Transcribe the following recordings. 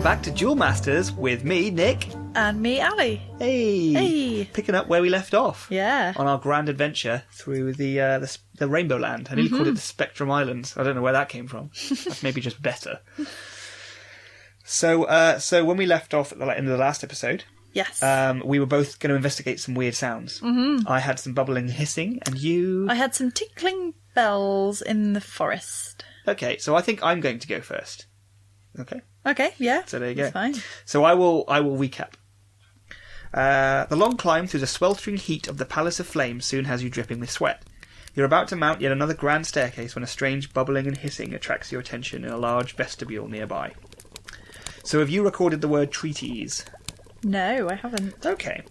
back to Duelmasters with me, Nick. And me, Ali. Hey! Picking up where we left off. Yeah. On our grand adventure through the Rainbow Land. I nearly called it the Spectrum Islands. I don't know where that came from. That's maybe just better. So when we left off at the end of the last episode... Yes. We were both going to investigate some weird sounds. Mm-hmm. I had some bubbling and hissing, and you... I had some tinkling bells in the forest. Okay, so I think I'm going to go first. Okay? Okay, yeah. So there you go. That's fine. So I will recap. The long climb through the sweltering heat of the Palace of Flames soon has you dripping with sweat. You're about to mount yet another grand staircase when a strange bubbling and hissing attracts your attention in a large vestibule nearby. So have you recorded the word treatise? No, I haven't. Okay.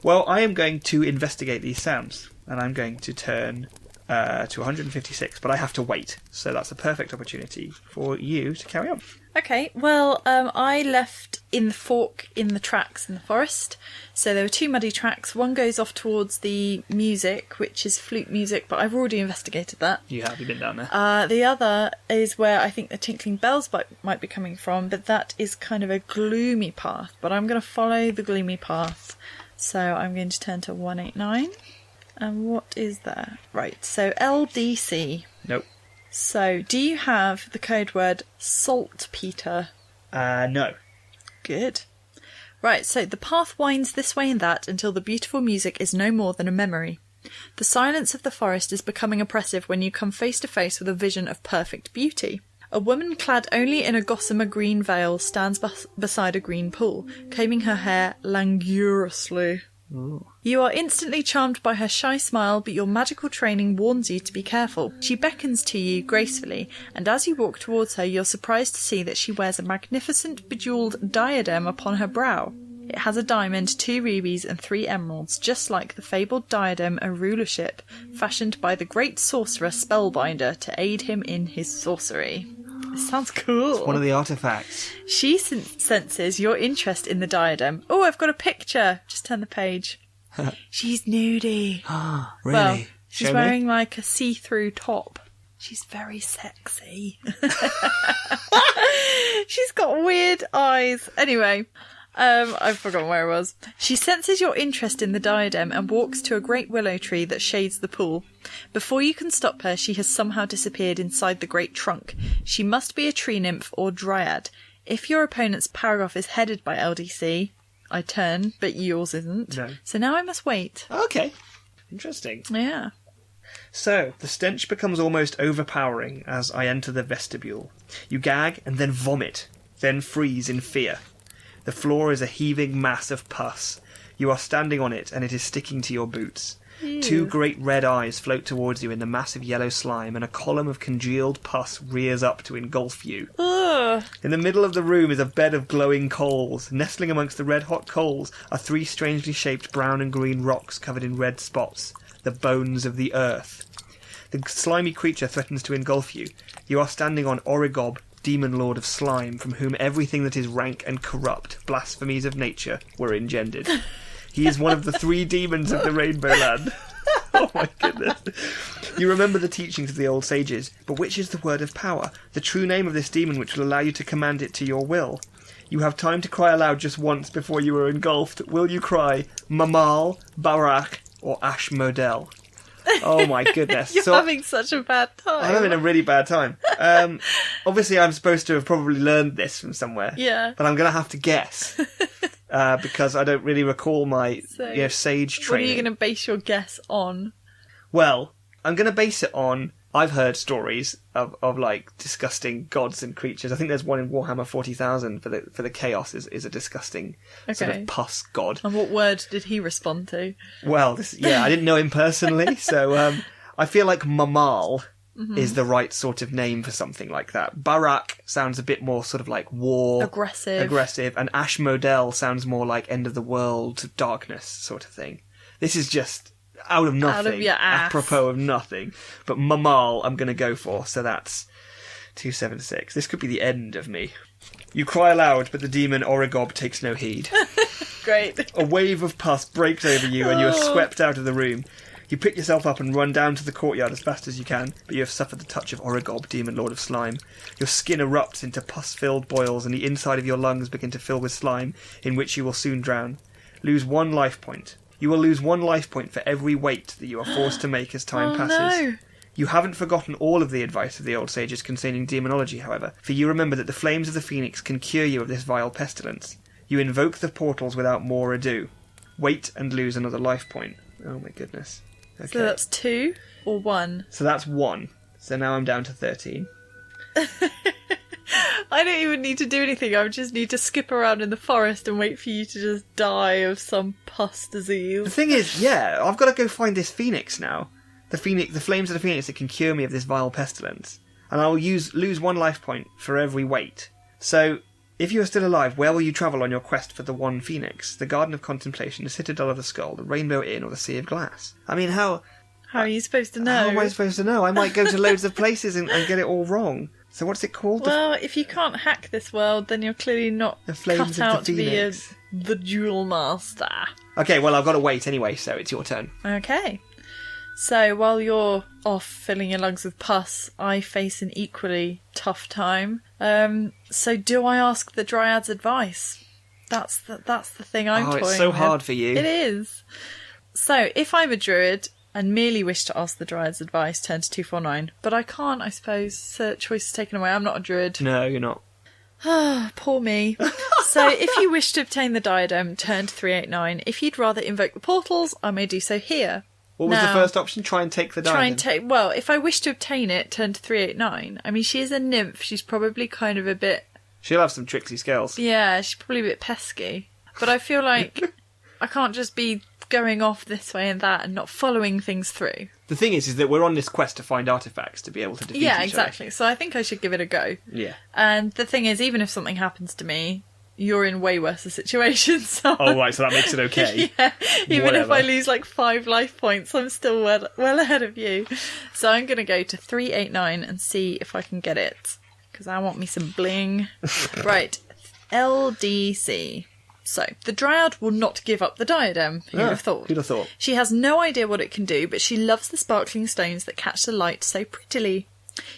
Well, I am going to investigate these sounds, and I'm going to turn to 156, but I have to wait. So that's a perfect opportunity for you to carry on. Okay, well, I left in the fork in the tracks in the forest. So there were two muddy tracks. One goes off towards the music, which is flute music, but I've already investigated that. You have? You've been down there? The other is where I think the tinkling bells might be coming from, but that is kind of a gloomy path. But I'm going to follow the gloomy path. So I'm going to turn to 189. And what is there? Right, so LDC. Nope. So, do you have the code word saltpeter? No. Good. Right, so the path winds this way and that until the beautiful music is no more than a memory. The silence of the forest is becoming oppressive when you come face to face with a vision of perfect beauty. A woman clad only in a gossamer green veil stands beside a green pool, combing her hair languorously. Ooh. You are instantly charmed by her shy smile, but your magical training warns you to be careful. She beckons to you gracefully, and as you walk towards her, you're surprised to see that she wears a magnificent bejewelled diadem upon her brow. It has a diamond, 2 rubies, and 3 emeralds, just like the fabled diadem of rulership, fashioned by the great sorcerer Spellbinder to aid him in his sorcery. This sounds cool. It's one of the artefacts. She senses your interest in the diadem. Oh, I've got a picture. Just turn the page. She's nudie. Really? Well, she's Show wearing me? like a see-through top. She's very sexy. She's got weird eyes. Anyway, I've forgotten where I was. She senses your interest in the diadem and walks to a great willow tree that shades the pool. Before you can stop her, she has somehow disappeared inside the great trunk. She must be a tree nymph or dryad. If your opponent's paragraph is headed by LDC, I turn, but yours isn't. No. So now I must wait. Okay. Interesting. Yeah. So, the stench becomes almost overpowering as I enter the vestibule. You gag and then vomit, then freeze in fear. The floor is a heaving mass of pus. You are standing on it, and it is sticking to your boots. Ew. 2 great red eyes float towards you in the massive yellow slime, and a column of congealed pus rears up to engulf you. Ugh. In the middle of the room is a bed of glowing coals. Nestling amongst the red-hot coals are 3 strangely shaped brown and green rocks covered in red spots, the bones of the earth. The slimy creature threatens to engulf you. You are standing on Origob, demon lord of slime, from whom everything that is rank and corrupt, blasphemies of nature, were engendered. He is one of the 3 demons of the Rainbow Land. Oh my goodness. You remember the teachings of the old sages, but which is the word of power, the true name of this demon which will allow you to command it to your will? You have time to cry aloud just once before you are engulfed. Will you cry Mamal, Barak, or Ashmodel? Oh my goodness. You're having such a bad time. I'm having a really bad time. Obviously, I'm supposed to have probably learned this from somewhere. Yeah. But I'm going to have to guess. Because I don't really recall my sage training. What are you going to base your guess on? Well, I'm going to base it on... I've heard stories of like disgusting gods and creatures. I think there's one in Warhammer 40,000 for the chaos is a disgusting sort of pus god. And what word did he respond to? Well, I didn't know him personally, so I feel like Mamal is the right sort of name for something like that. Barak sounds a bit more sort of like war, aggressive, and Ashmodel sounds more like end of the world, darkness sort of thing. This is just out of nothing, out of your ass. Apropos of nothing. But Mamal, I'm going to go for. So that's 276. This could be the end of me. You cry aloud, but the demon Origob takes no heed. Great. A wave of pus breaks over you, and you are swept out of the room. You pick yourself up and run down to the courtyard as fast as you can, but you have suffered the touch of Oragob, Demon Lord of Slime. Your skin erupts into pus-filled boils, and the inside of your lungs begin to fill with slime, in which you will soon drown. Lose 1 life point. You will lose 1 life point for every weight that you are forced to make as time passes. No. You haven't forgotten all of the advice of the old sages concerning demonology, however, for you remember that the flames of the phoenix can cure you of this vile pestilence. You invoke the portals without more ado. Wait and lose another life point. Oh my goodness. Okay. So that's 2 or 1? So that's 1. So now I'm down to 13. I don't even need to do anything. I just need to skip around in the forest and wait for you to just die of some pus The disease. thing is, yeah, I've got to go find this phoenix now. The flames of the phoenix that can cure me of this vile pestilence. And I'll lose 1 life point for every weight. So, if you are still alive, where will you travel on your quest for the one phoenix? The Garden of Contemplation, the Citadel of the Skull, the Rainbow Inn, or the Sea of Glass? I mean, how Are you supposed to know? How am I supposed to know? I might go to loads of places and get it all wrong. So what's it called? Well, if you can't hack this world, then you're clearly not The Flames cut out of to the be Phoenix. the Duelmaster. Okay, well, I've got to wait anyway, so it's your turn. Okay. So while you're off filling your lungs with pus, I face an equally tough time. So do I ask the Dryad's advice? That's the thing I'm toying with. It's so hard for you. It is. So if I'm a druid and merely wish to ask the Dryad's advice, turn to 249. But I can't, I suppose. So choice is taken away. I'm not a druid. No, you're not. Poor me. So if you wish to obtain the diadem, turn to 389. If you'd rather invoke the portals, I may do so here. What was the Now, first option? Try and take the diamond. Well, if I wish to obtain it, turn to 389. I mean, she is a nymph. She's probably kind of a bit... She'll have some tricksy skills. Yeah, she's probably a bit pesky. But I feel like I can't just be going off this way and that and not following things through. The thing is that we're on this quest to find artifacts to be able to defeat each Yeah, other. exactly. So I think I should give it a go. Yeah. And the thing is, even if something happens to me, you're in way worse a situation. So Oh, right, so that makes it okay. yeah, even if Whatever. I lose like 5 life points, I'm still well ahead of you. So I'm going to go to 389 and see if I can get it. Because I want me some bling. Right, LDC. So, the Dryad will not give up the diadem, who'd have thought. Who'd have thought? She has no idea what it can do, but she loves the sparkling stones that catch the light so prettily.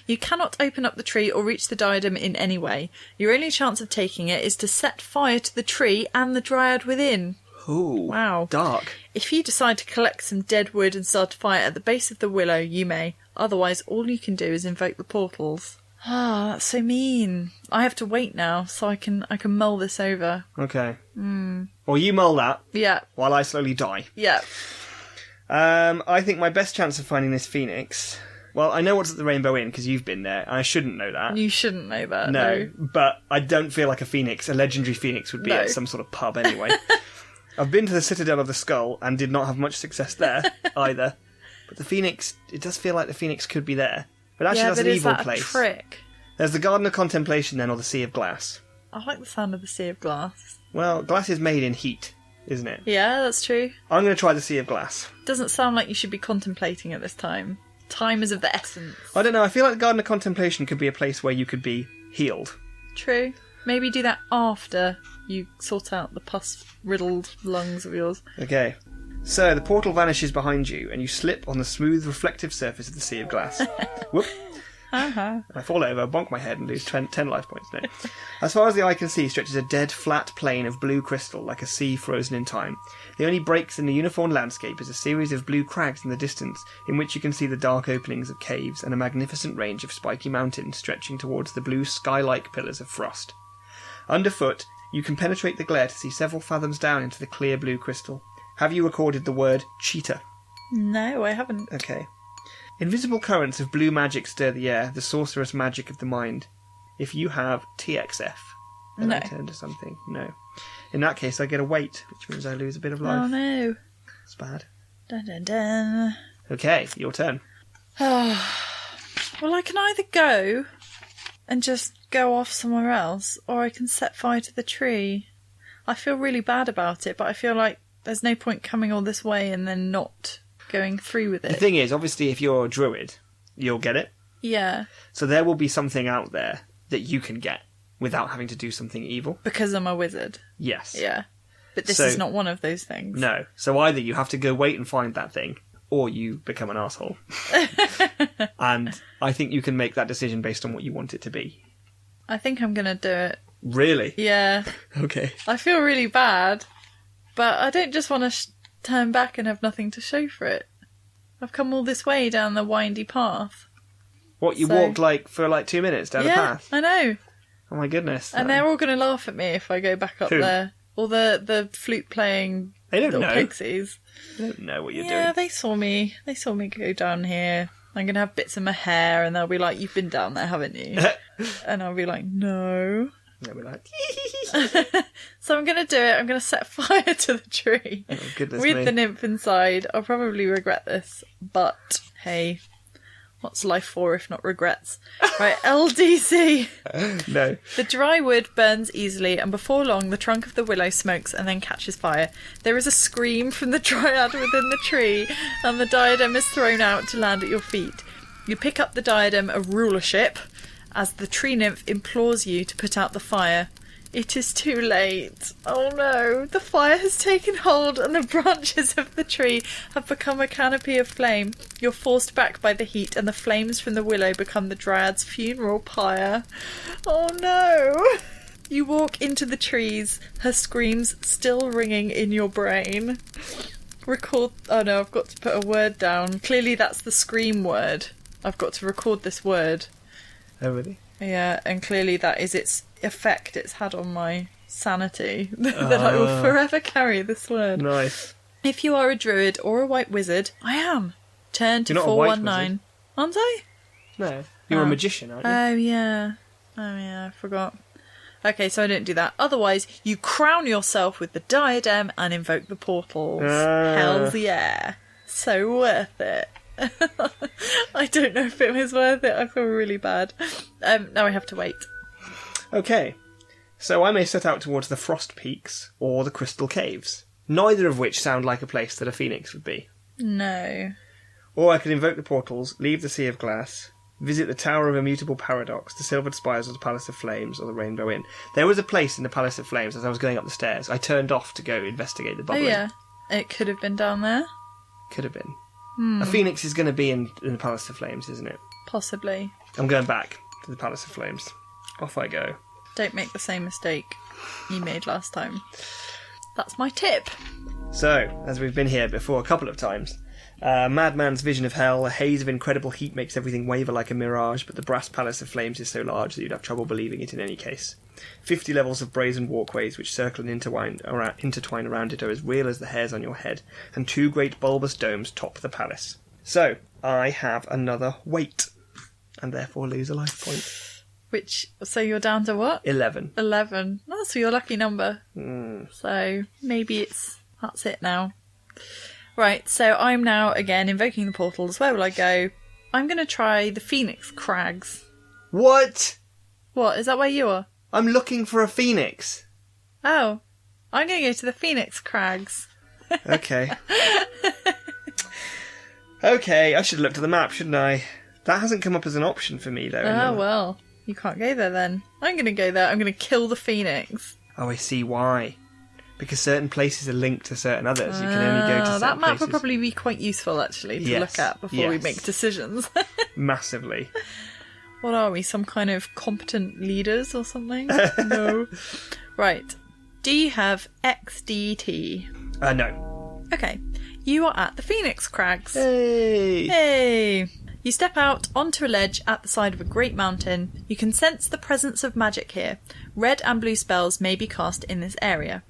You cannot open up the tree or reach the diadem in any way. Your only chance of taking it is to set fire to the tree and the Dryad within. Ooh. Wow. Dark. If you decide to collect some dead wood and start a fire at the base of the willow, you may. Otherwise, all you can do is invoke the portals. Ah, that's so mean. I have to wait now, so I can mull this over. Okay. Well, you mull that Yeah, while I slowly die. yeah. I think my best chance of finding this phoenix... Well, I know what's at the Rainbow Inn, because you've been there, and I shouldn't know that. You shouldn't know that. No, but I don't feel like a legendary phoenix would be No. at some sort of pub anyway. I've been to the Citadel of the Skull and did not have much success there either. But the phoenix, it does feel like the phoenix could be there. But actually Yeah, that's but an is evil that place. a trick? There's the Garden of Contemplation then, or the Sea of Glass. I like the sound of the Sea of Glass. Well, glass is made in heat, isn't it? Yeah, that's true. I'm going to try the Sea of Glass. Doesn't sound like you should be contemplating at this time. Time is of the essence. I don't know, I feel like the Garden of Contemplation could be a place where you could be healed. True. Maybe do that after you sort out the pus-riddled lungs of yours. Okay. So, the portal vanishes behind you, and you slip on the smooth, reflective surface of the Sea of Glass. Whoop. Uh-huh. I fall over, bonk my head, and lose 10 life points. No. As far as the eye can see stretches a dead, flat plain of blue crystal, like a sea frozen in time. The only breaks in the uniform landscape is a series of blue crags in the distance, in which you can see the dark openings of caves and a magnificent range of spiky mountains stretching towards the blue sky-like pillars of frost. Underfoot, you can penetrate the glare to see several fathoms down into the clear blue crystal. Have you recorded the word cheetah? No, I haven't. Okay. Invisible currents of blue magic stir the air, the sorcerous magic of the mind. If you have TXF, then I No. turn to something. No. In that case, I get a wait, which means I lose a bit of life. Oh no. It's bad. Dun dun dun. Okay, your turn. Well, I can either go and just go off somewhere else, or I can set fire to the tree. I feel really bad about it, but I feel like there's no point coming all this way and then not going through with The it. thing is, obviously, if you're a druid, you'll get it. Yeah, So there will be something out there that you can get without having to do something evil. because I'm a wizard. Yes. Yeah. But this So- is not one of those things. No. So either you have to go wait and find that thing, or you become an arsehole. And I think you can make that decision based on what you want it to be. I think I'm going to do it. Really? Yeah. Okay. I feel really bad, but I don't just want to turn back and have nothing to show for it. I've come all this way down the windy path. What, you walked for 2 minutes down the path? I know. Oh my goodness. And they're all going to laugh at me if I go back up there. All the flute playing little pixies. They don't know what you're doing. Yeah, they saw me. They saw me go down here. I'm going to have bits of my hair and they'll be like, you've been down there, haven't you? And I'll be like, no. They'll be like, So I'm going to do it. I'm going to set fire to the tree. oh goodness with me. the nymph inside. I'll probably regret this, but hey, what's life for if not regrets? Right, LDC. No. The dry wood burns easily, and before long the trunk of the willow smokes and then catches fire. There is a scream from the dryad within the tree, and the diadem is thrown out to land at your feet. You pick up the diadem, a rulership, as the tree nymph implores you to put out the fire. It is too late. Oh no, the fire has taken hold and the branches of the tree have become a canopy of flame. You're forced back by the heat and the flames from the willow become the dryad's funeral pyre. Oh no. You walk into the trees, her screams still ringing in your brain. Record... Oh no, I've got to put a word down. Clearly that's the scream word. I've got to record this word. Oh really? Yeah, and clearly that is its effect it's had on my sanity. That I will forever carry this word. Nice. If you are a druid or a white wizard, I am. Turn to You're not a white 419. Aren't I? No. You're a magician, aren't you? Oh yeah, I forgot. Okay, so I didn't do that. Otherwise, you crown yourself with the diadem and invoke the portals. Hells yeah. So worth it. I don't know if it was worth it. I feel really bad. Now I have to wait. Okay. So I may set out towards the Frost Peaks or the Crystal Caves, neither of which sound like a place that a phoenix would be. No. Or I could invoke the portals, leave the Sea of Glass, visit the Tower of Immutable Paradox, the Silvered Spires of the Palace of Flames, or the Rainbow Inn. There was a place in the Palace of Flames as I was going up the stairs. I turned off to go investigate the bubbling. Oh yeah. It could have been down there. Could have been. A phoenix is going to be in the Palace of Flames, isn't it? Possibly. I'm going back to the Palace of Flames. Off I go. Don't make the same mistake you made last time. That's my tip. So, as we've been here before a couple of times, madman's vision of hell, a haze of incredible heat makes everything waver like a mirage, but the brass Palace of Flames is so large that you'd have trouble believing it in any case. 50 levels of brazen walkways which circle and intertwine around it are as real as the hairs on your head, and 2 great bulbous domes top the palace. So, I have another wait, and therefore lose a life point. So you're down to what? 11. 11. That's your lucky number. So maybe that's it now. Right, so I'm now again invoking the portals. Where will I go? I'm going to try the Phoenix Crags. What? What, is that where you are? I'm looking for a phoenix. Oh, I'm going to go to the Phoenix Crags. Okay. Okay, I should have looked at the map, shouldn't I? That hasn't come up as an option for me, though. Oh, well, you can't go there then. I'm going to go there. I'm going to kill the Phoenix. Oh, I see why. Because certain places are linked to certain others. You can only go to certain that map places. would probably be quite useful, actually, to look at before we make decisions. Massively. What are we, some kind of competent leaders or something? No. Right. Do you have XDT? No. Okay. You are at the Phoenix Crags. Hey! Hey! You step out onto a ledge at the side of a great mountain. You can sense the presence of magic here. Red and blue spells may be cast in this area.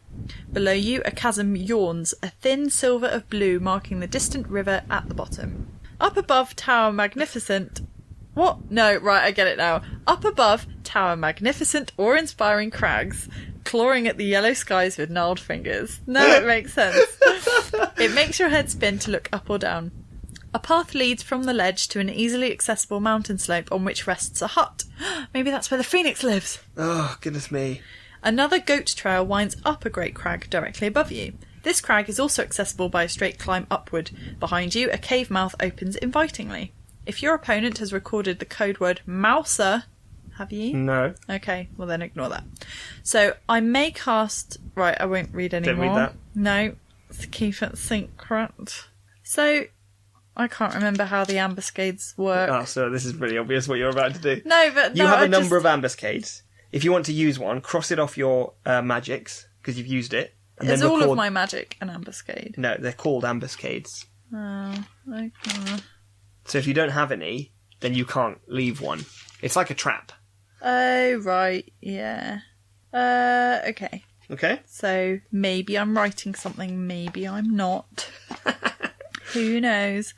Below you, a chasm yawns, a thin silver of blue marking the distant river at the bottom. Up above Tower Magnificent... What? No, right, I get it now. Up above, Tower Magnificent awe-inspiring crags, clawing at the yellow skies with gnarled fingers. Now it makes sense. It makes your head spin to look up or down. A path leads from the ledge to an easily accessible mountain slope on which rests a hut. Maybe that's where the phoenix lives. Oh, goodness me. Another goat trail winds up a great crag directly above you. This crag is also accessible by a straight climb upward. Behind you, a cave mouth opens invitingly. If your opponent has recorded the code word Mouser, have you? No. Okay, well then ignore that. So I may cast... Right, I won't read anymore. Don't read that. No, let's keep it secret. So I can't remember how the ambuscades work. Oh, so this is pretty obvious what you're about to do. No, but You have a number of ambuscades. If you want to use one, cross it off your magics, because you've used it. And Is then all of my magic an ambuscade? No, they're called ambuscades. Oh, okay. So if you don't have any, then you can't leave one. It's like a trap. Oh, right, yeah. Okay. Okay? So maybe I'm writing something, maybe I'm not. Who knows?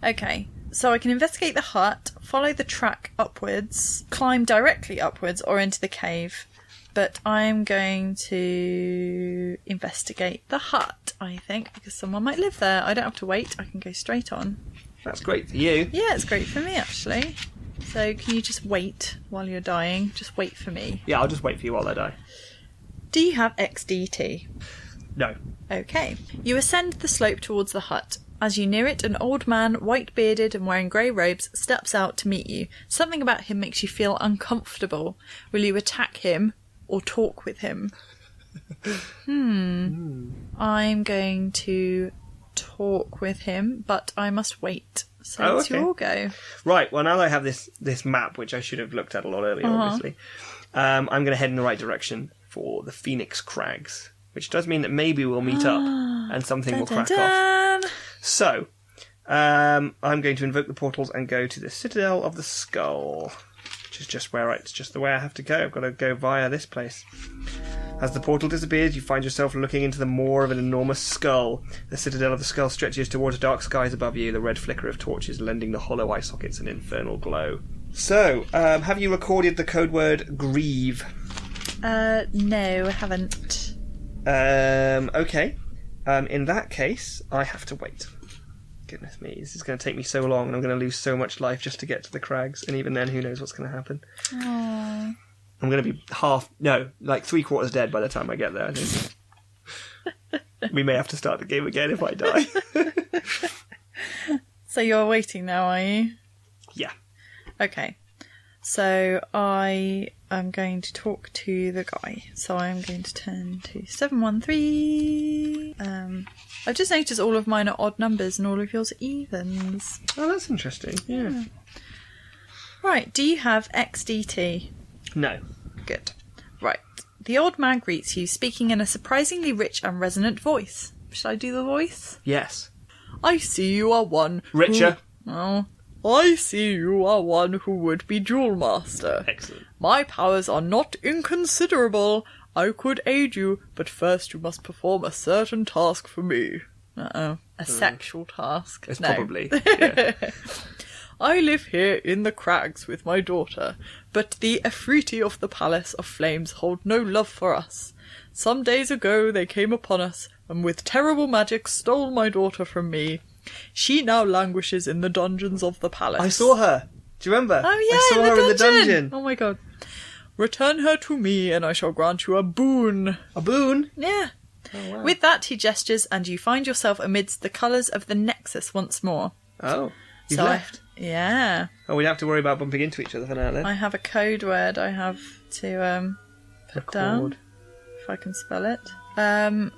Okay, so I can investigate the hut, follow the track upwards, climb directly upwards or into the cave. But I'm going to investigate the hut, I think, because someone might live there. I don't have to wait, I can go straight on. That's great for you. Yeah, it's great for me, actually. So can you just wait while you're dying? Just wait for me. Yeah, I'll just wait for you while I die. Do you have XDT? No. Okay. You ascend the slope towards the hut. As you near it, an old man, white-bearded and wearing grey robes, steps out to meet you. Something about him makes you feel uncomfortable. Will you attack him or talk with him? I'm going to talk with him, but I must wait. So it's your go. Right, well, now that I have this map, which I should have looked at a lot earlier, obviously, I'm going to head in the right direction for the Phoenix Crags, which does mean that maybe we'll meet up and something will crack off. So, I'm going to invoke the portals and go to the Citadel of the Skull, which is just the way I have to go. I've got to go via this place. As the portal disappears, you find yourself looking into the maw of an enormous skull. The Citadel of the Skull stretches towards dark skies above you, the red flicker of torches lending the hollow eye sockets an infernal glow. So, have you recorded the code word grieve? No, I haven't. Okay. In that case, I have to wait. Goodness me, this is going to take me so long, and I'm going to lose so much life just to get to the crags, and even then, who knows what's going to happen. Aww. I'm going to be like 3/4 dead by the time I get there, I think. We may have to start the game again if I die. So you're waiting now, are you? Yeah. Okay. So I am going to talk to the guy. So I'm going to turn to 713. I've just noticed all of mine are odd numbers and all of yours are evens. Oh, that's interesting. Yeah. Right, do you have XDT? No. Good. Right. The old man greets you, speaking in a surprisingly rich and resonant voice. Should I do the voice? Yes. I see you are one Richer. I see you are one who would be Duelmaster. Excellent. My powers are not inconsiderable. I could aid you, but first you must perform a certain task for me. A sexual task. It's No. probably. Yeah. I live here in the crags with my daughter, but the Efreeti of the Palace of Flames hold no love for us. Some days ago they came upon us, and with terrible magic stole my daughter from me. She now languishes in the dungeons of the palace. I saw her. Do you remember? Oh yeah, I saw her in the dungeon. Oh my god. Return her to me, and I shall grant you a boon. A boon? Yeah. Oh, wow. With that, he gestures, and you find yourself amidst the colours of the Nexus once more. Oh, you've So left. Yeah. Oh, we don't have to worry about bumping into each other for now then. I have a code word I have to put down, if I can spell it.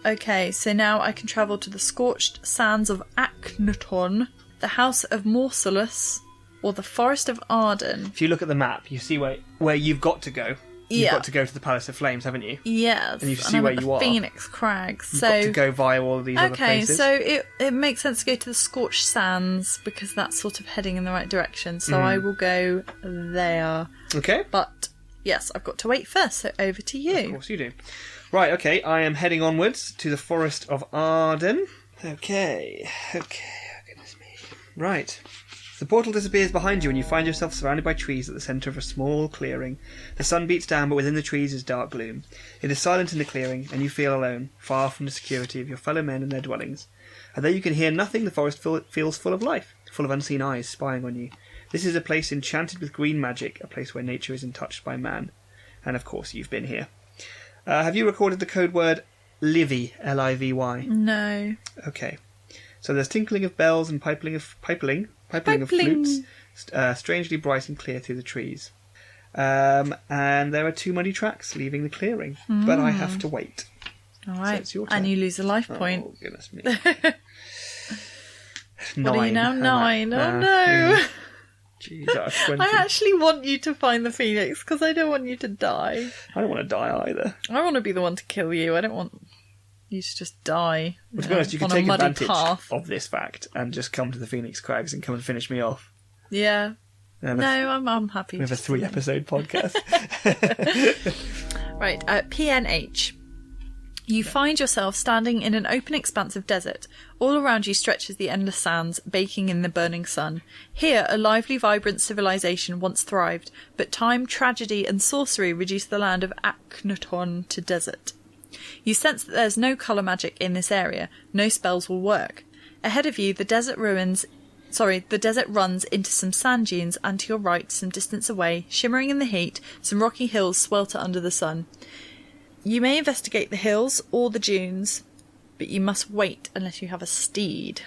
Okay, so now I can travel to the scorched sands of Akhenaton, the house of Morsalus, or the forest of Arden. If you look at the map, you see where you've got to go. You've got to go to the Palace of Flames, haven't you? Yes, And you see where you are. Phoenix Crags. You've got to go via all of these other places. Okay, so it makes sense to go to the Scorched Sands because that's sort of heading in the right direction. So I will go there. Okay. But yes, I've got to wait first. So over to you. Of course you do. Right, okay, I am heading onwards to the Forest of Arden. Okay, oh goodness me. Right. The portal disappears behind you and you find yourself surrounded by trees at the centre of a small clearing. The sun beats down, but within the trees is dark gloom. It is silent in the clearing, and you feel alone, far from the security of your fellow men and their dwellings. And though you can hear nothing, the forest feels full of life, full of unseen eyes spying on you. This is a place enchanted with green magic, a place where nature is untouched by man. And of course, you've been here. Have you recorded the code word Livy, L-I-V-Y? No. Okay. So there's tinkling of bells and pipling of flutes, strangely bright and clear through the trees. And there are 2 muddy tracks leaving the clearing, but I have to wait. All right, So it's your turn. and you lose a life point. Oh, goodness me. 9. What are you now? 9. Oh, no. Yeah. Jeez, that's 20. I actually want you to find the phoenix because I don't want you to die. I don't want to die either. I want to be the one to kill you. I don't want you to just die. Well, to be honest, you can on a take muddy advantage path. of this fact and just come to the Phoenix Crags and come and finish me off. Yeah. And No, I'm happy. we have a just to- 3-episode podcast. Right, PNH. You find yourself standing in an open expanse of desert. All around you stretches the endless sands, baking in the burning sun. Here, a lively, vibrant civilization once thrived, but time, tragedy, and sorcery reduced the land of Akhenaton to desert. You sense that there's no colour magic in this area. No spells will work. Ahead of you, the desert runs into some sand dunes, and to your right, some distance away, shimmering in the heat, some rocky hills swelter under the sun. You may investigate the hills or the dunes, but you must wait unless you have a steed.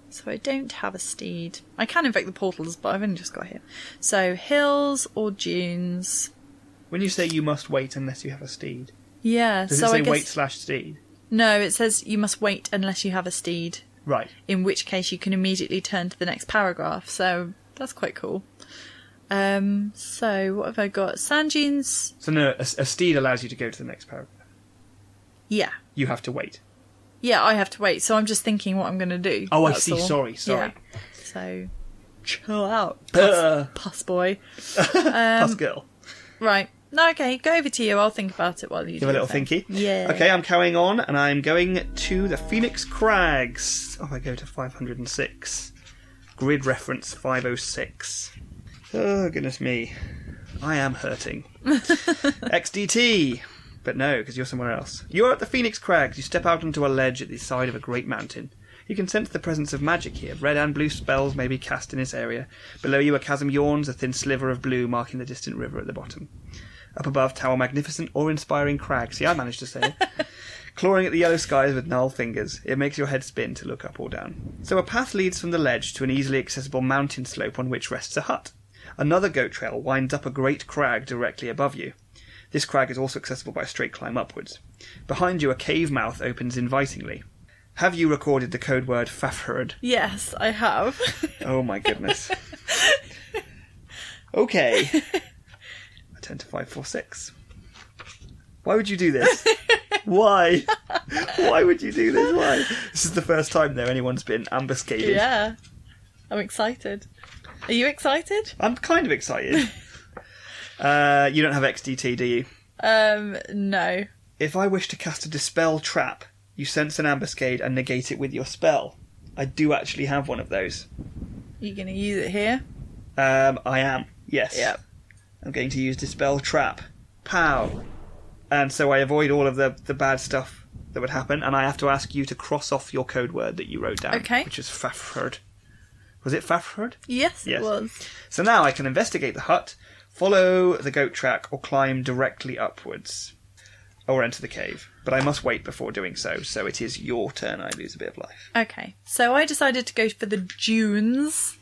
So I don't have a steed. I can invoke the portals, but I've only just got here. So hills or dunes. When you say you must wait unless you have a steed, Yeah, does so it say I guess... wait/steed? No, it says you must wait unless you have a steed. Right. In which case you can immediately turn to the next paragraph. So that's quite cool. So what have I got? Sand dunes. So no, a steed allows you to go to the next paragraph. Yeah. You have to wait. Yeah, I have to wait. So I'm just thinking what I'm going to do. Oh, I That's see. all. Sorry. Yeah. So chill out, puss boy. Plus girl. Right. No, okay. Go over to you. I'll think about it while you Give do a little your thing. thinky. Yeah. Okay, I'm carrying on, and I'm going to the Phoenix Crags. Oh, I go to 506. Grid reference 506. Oh, goodness me. I am hurting. XDT. But no, because you're somewhere else. You're at the Phoenix Crags. You step out onto a ledge at the side of a great mountain. You can sense the presence of magic here. Red and blue spells may be cast in this area. Below you a chasm yawns, a thin sliver of blue marking the distant river at the bottom. Up above tower magnificent, awe-inspiring crags. See, I managed to say it. Clawing at the yellow skies with gnarled fingers. It makes your head spin to look up or down. So a path leads from the ledge to an easily accessible mountain slope on which rests a hut. Another goat trail winds up a great crag directly above you. This crag is also accessible by a straight climb upwards. Behind you a cave mouth opens invitingly. Have you recorded the code word Fafherd? Yes, I have. Oh my goodness. Okay. I turn to 546. Why would you do this? Why? Why would you do this? Why? This is the first time, though, anyone's been ambuscaded. Yeah. I'm excited. Are you excited? I'm kind of excited. You don't have XDT, do you? No. If I wish to cast a Dispel Trap, you sense an ambuscade and negate it with your spell. I do actually have one of those. You going to use it here? I am, yes. Yep. I'm going to use Dispel Trap. Pow! And so I avoid all of the bad stuff that would happen, and I have to ask you to cross off your code word that you wrote down. Okay. Which is Fafherd. Was it Fafherd? Yes, Yes. it was. So now I can investigate the hut, follow the goat track, or climb directly upwards. Or enter the cave. But I must wait before doing so, so it is your turn I lose a bit of life. Okay. So I decided to go for the dunes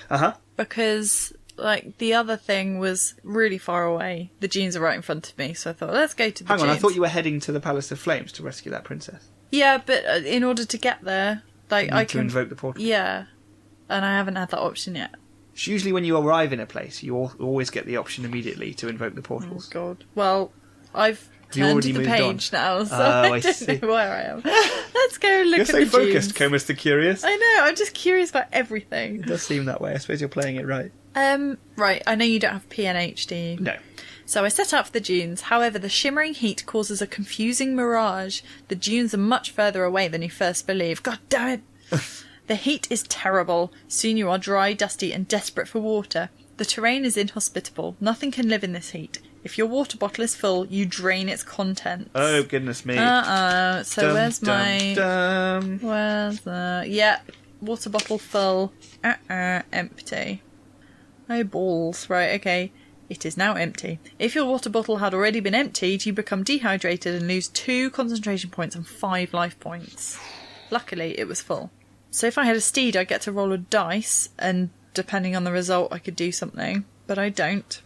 Uh-huh. because, like, the other thing was really far away. The dunes are right in front of me, so I thought, let's go to the Hang dunes. on, I thought you were heading to the Palace of Flames to rescue that princess. Yeah, but in order to get there, like, You I need to can... invoke the portal. Yeah. And I haven't had that option yet. It's usually when you arrive in a place, you always get the option immediately to invoke the Oh, portals. God. Well, I've You turned already to the moved page now, so Oh, I I don't see. know where I am. Let's go and look You're at so the focused, dunes. Comus the Curious. I know, I'm just curious about everything. It does seem that way. I suppose you're playing it right. Right, I know you don't have PNH, do you? No. So I set out for the dunes. However, the shimmering heat causes a confusing mirage. The dunes are much further away than you first believe. God damn it! The heat is terrible. Soon you are dry, dusty, and desperate for water. The terrain is inhospitable. Nothing can live in this heat. If your water bottle is full, you drain its contents. Oh, goodness me. So Dum, where's dum, my... dum. Where's the... Yeah, water bottle full. Empty. Oh, balls. Right, okay. It is now empty. If your water bottle had already been emptied, you become dehydrated and lose 2 concentration points and 5 life points. Luckily, it was full. So if I had a steed, I'd get to roll a dice, and depending on the result, I could do something. But I don't.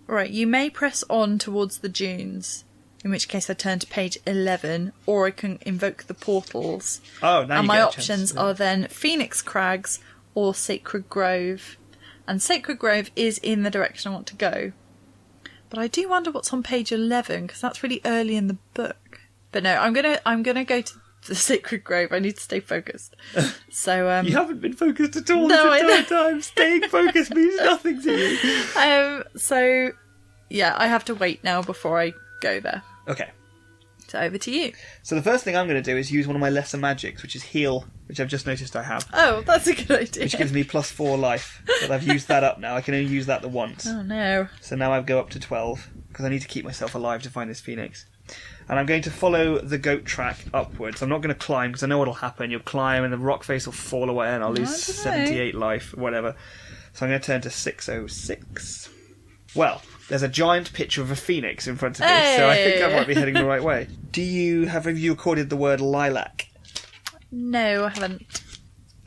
Right, you may press on towards the dunes. in which case I turn to page 11, or I can invoke the portals. Oh, now and you my get a options chance. are then Phoenix Crags or Sacred Grove. And Sacred Grove is in the direction I want to go. But I do wonder what's on page 11, because that's really early in the book. But no, I'm gonna go to the Sacred Grove. I need to stay focused. So You haven't been focused at all No, this I know. entire time. Staying focused means nothing to you. So yeah, I have to wait now before I go there. Okay. So over to you. So the first thing I'm going to do is use one of my lesser magics, which is heal, which I've just noticed I have, Oh, that's a good idea. which gives me +4 life. But I've used that up now. I can only use that the once. Oh no. So now I go up to 12, because I need to keep myself alive to find this phoenix. And I'm going to follow the goat track upwards. I'm not going to climb, because I know what'll happen. You'll climb and the rock face will fall away and I'll lose I dunno. 78 life, whatever. So I'm going to turn to 606. Well, there's a giant picture of a phoenix in front of me, so I think I might be heading the right way. Have you recorded the word lilac? No, I haven't.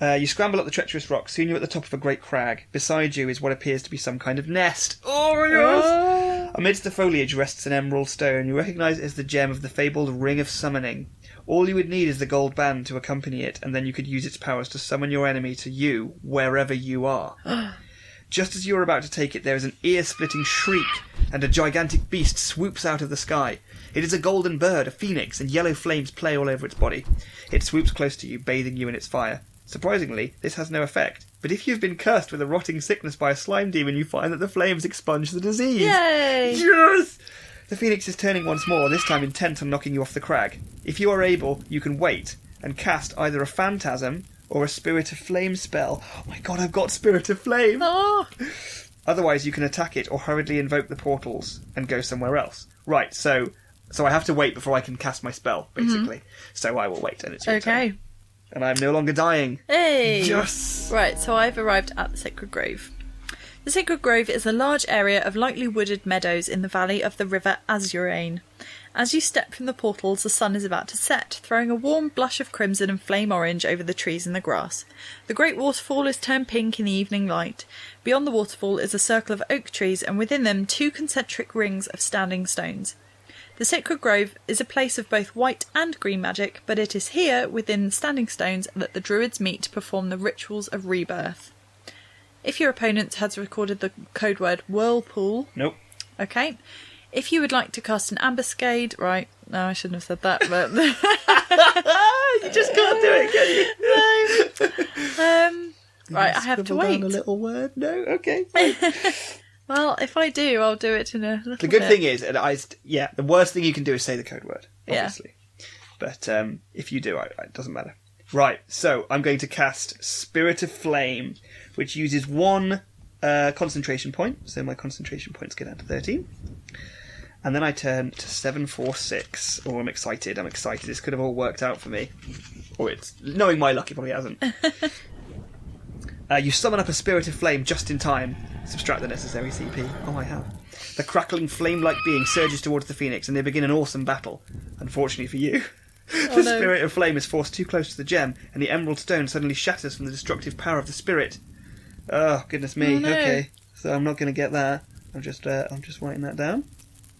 You scramble up the treacherous rock. Soon you're at the top of a great crag. Beside you is what appears to be some kind of nest. Oh my gosh! Amidst the foliage rests an emerald stone. You recognise it as the gem of the fabled Ring of Summoning. All you would need is the gold band to accompany it, and then you could use its powers to summon your enemy to you, wherever you are. Just as you are about to take it, there is an ear-splitting shriek, and a gigantic beast swoops out of the sky. It is a golden bird, a phoenix, and yellow flames play all over its body. It swoops close to you, bathing you in its fire. Surprisingly, this has no effect, but if you've been cursed with a rotting sickness by a slime demon, you find that the flames expunge the disease. Yay! Yes! The phoenix is turning once more, this time intent on knocking you off the crag. If you are able, you can wait, and cast either a phantasm or a Spirit of Flame spell. Oh my god, I've got Spirit of Flame! Oh, Otherwise, you can attack it or hurriedly invoke the portals and go somewhere else. Right, so I have to wait before I can cast my spell, basically. So I will wait, and it's your turn. okay. And I'm no longer dying. Hey! Yes! Right, so I've arrived at the Sacred Grove. The Sacred Grove is a large area of lightly wooded meadows in the valley of the river Azurane. As you step from the portals, the sun is about to set, throwing a warm blush of crimson and flame orange over the trees and the grass. The great waterfall is turned pink in the evening light. Beyond the waterfall is a circle of oak trees, and within them 2 concentric rings of standing stones. The Sacred Grove is a place of both white and green magic, but it is here, within standing stones, that the druids meet to perform the rituals of rebirth. If your opponent has recorded the code word whirlpool... Nope. Okay. If you would like to cast an ambuscade... Right, no, I shouldn't have said that, but... You just can't do it, can you? No. Right, I have to Scribble wait. down a little word? No? Okay. Fine. Well, if I do, I'll do it in a little The good bit. thing is, the worst thing you can do is say the code word, Yeah. obviously. But if you do, it doesn't matter. Right, so I'm going to cast Spirit of Flame, which uses 1 concentration point, so my concentration points get down to 13. And then I turn to 746. Oh, I'm excited. This could have all worked out for me. Or it's... Knowing my luck, it probably hasn't. You summon up a Spirit of Flame just in time. Subtract the necessary CP. Oh, I have. The crackling flame-like being surges towards the Phoenix, and they begin an awesome battle. Unfortunately for you, the Spirit of Flame is forced too close to the gem, and the emerald stone suddenly shatters from the destructive power of the spirit. Oh, goodness me. Oh, no. Okay, so I'm not going to get that. I'm just writing that down,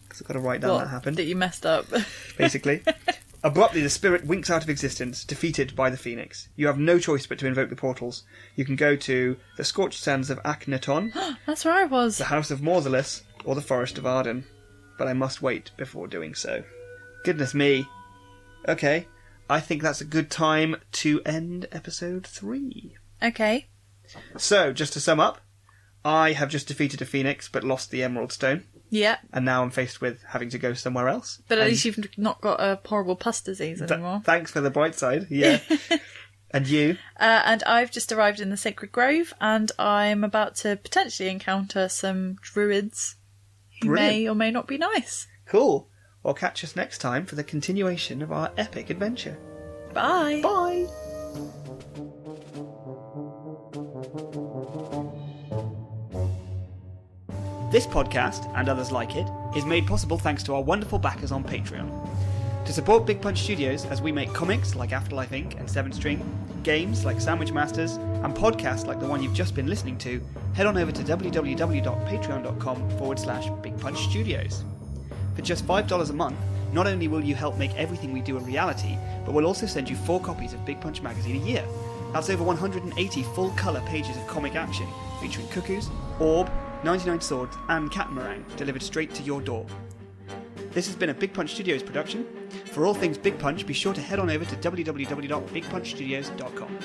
because I've got to write down that happened. That you messed up. Basically. Abruptly, the spirit winks out of existence, defeated by the Phoenix. You have no choice but to invoke the portals. You can go to the scorched sands of Akhenaton, That's where I was. the House of Morthalus, or the Forest of Arden. But I must wait before doing so. Goodness me. Okay, I think that's a good time to end episode 3. Okay. So, just to sum up, I have just defeated a Phoenix, but lost the Emerald Stone. Yeah. And now I'm faced with having to go somewhere else. But at least you've not got a horrible pus disease anymore. Thanks for the bright side, yeah. And you? And I've just arrived in the Sacred Grove, and I'm about to potentially encounter some druids who may or may not be nice. Cool. Well, catch us next time for the continuation of our epic adventure. Bye. Bye! This podcast, and others like it, is made possible thanks to our wonderful backers on Patreon. To support Big Punch Studios as we make comics like Afterlife Inc. and 7 String, games like Sandwich Masters, and podcasts like the one you've just been listening to, head on over to www.patreon.com/Big Punch Studios. For just $5 a month, Not only will you help make everything we do a reality, but we'll also send you 4 copies of Big Punch magazine a year. That's over 180 full-colour pages of comic action, featuring cuckoos, orb, 99 swords, and catamaran, delivered straight to your door. This has been a Big Punch Studios production. For all things Big Punch, be sure to head on over to www.bigpunchstudios.com.